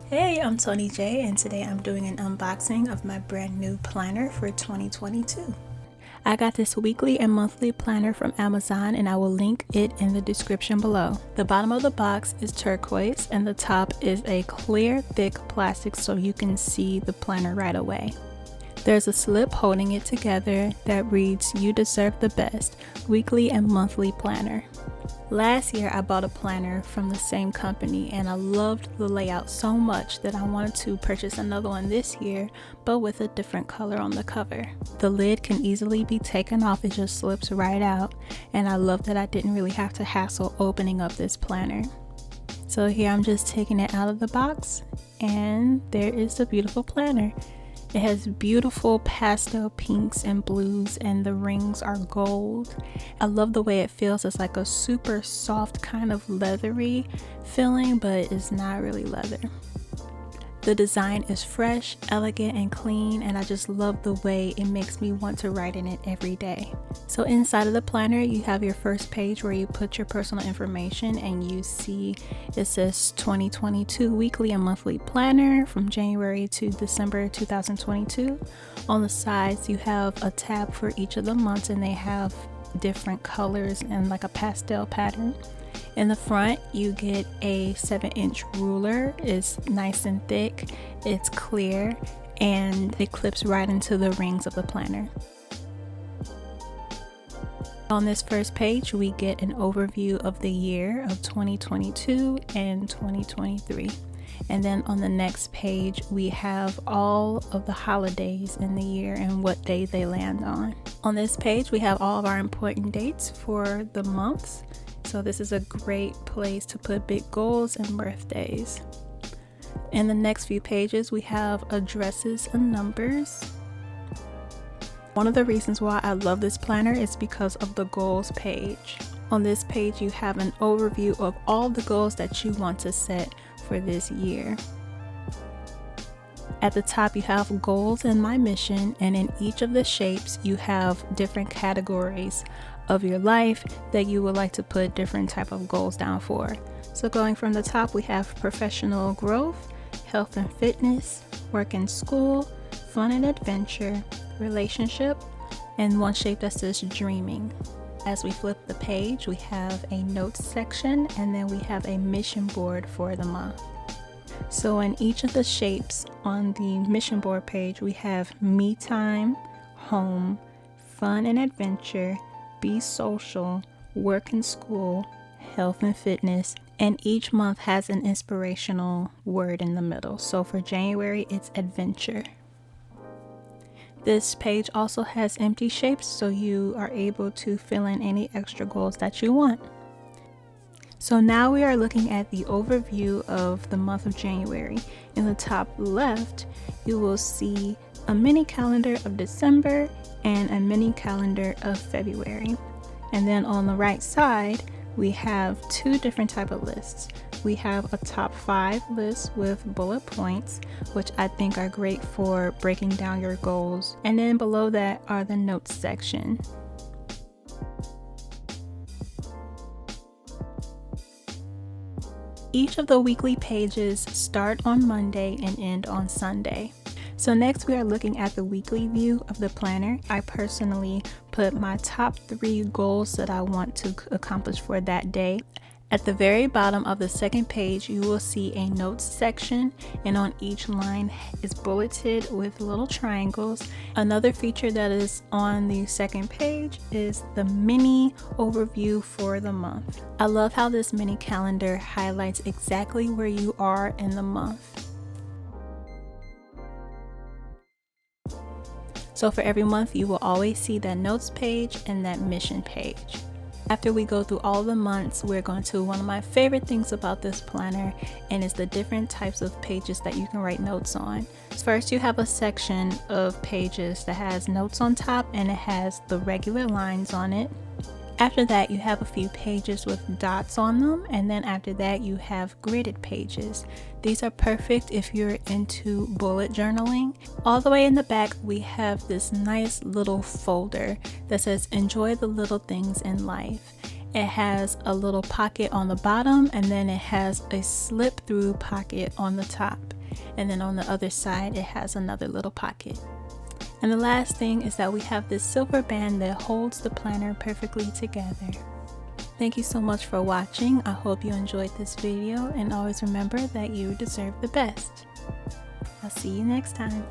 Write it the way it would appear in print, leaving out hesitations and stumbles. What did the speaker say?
Hey, I'm Tony J, and today I'm doing an unboxing of my brand new planner for 2022. I got this weekly and monthly planner from Amazon, and I will link it in the description below. The bottom of the box is turquoise and the top is a clear, thick plastic so you can see the planner right away. There's a slip holding it together that reads, "You deserve the best, weekly and monthly planner." Last year I bought a planner from the same company and I loved the layout so much that I wanted to purchase another one this year, but with a different color on the cover. The lid can easily be taken off, it just slips right out, and I love that I didn't really have to hassle opening up this planner. So here I'm just taking it out of the box, and there is the beautiful planner. It has beautiful pastel pinks and blues, and the rings are gold. I love the way it feels. It's like a super soft kind of leathery feeling, but it's not really leather. The design is fresh, elegant, and clean, and I just love the way it makes me want to write in it every day. So inside of the planner, you have your first page where you put your personal information, and you see it says 2022 weekly and monthly planner from January to December 2022. On the sides, you have a tab for each of the months, and they have different colors and like a pastel pattern. In the front, you get a 7-inch ruler. It's nice and thick, it's clear, and it clips right into the rings of the planner. On this first page, we get an overview of the year of 2022 and 2023. And then on the next page, we have all of the holidays in the year and what day they land on. On this page, we have all of our important dates for the months. So this is a great place to put big goals and birthdays. In the next few pages, we have addresses and numbers. One of the reasons why I love this planner is because of the goals page. On this page, you have an overview of all the goals that you want to set for this year. At the top, you have goals and my mission, and in each of the shapes, you have different categories of your life that you would like to put different type of goals down for. So going from the top, we have professional growth, health and fitness, work and school, fun and adventure, relationship, and one shape that says dreaming. As we flip the page, we have a notes section, and then we have a mission board for the month. So in each of the shapes on the mission board page, we have me time, home, fun and adventure, be social, work and school, health and fitness, and each month has an inspirational word in the middle. So for January, it's adventure. This page also has empty shapes, so you are able to fill in any extra goals that you want. So now we are looking at the overview of the month of January. In the top left, you will see a mini calendar of December and a mini calendar of February. And then on the right side, we have two different type of lists. We have a top 5 list with bullet points, which I think are great for breaking down your goals. And then below that are the notes section. Each of the weekly pages start on Monday and end on Sunday. So next we are looking at the weekly view of the planner. I personally put my top 3 goals that I want to accomplish for that day. At the very bottom of the second page, you will see a notes section, and on each line is bulleted with little triangles. Another feature that is on the second page is the mini overview for the month. I love how this mini calendar highlights exactly where you are in the month. So for every month, you will always see that notes page and that mission page. After we go through all the months, we're going to one of my favorite things about this planner, and it's the different types of pages that you can write notes on. First, you have a section of pages that has notes on top, and it has the regular lines on it. After that, you have a few pages with dots on them, and then after that, you have gridded pages. These are perfect if you're into bullet journaling. All the way in the back, we have this nice little folder that says "Enjoy the little things in life." It has a little pocket on the bottom, and then it has a slip through pocket on the top, and then on the other side it has another little pocket. And the last thing is that we have this silver band that holds the planner perfectly together. Thank you so much for watching. I hope you enjoyed this video, and always remember that you deserve the best. I'll see you next time.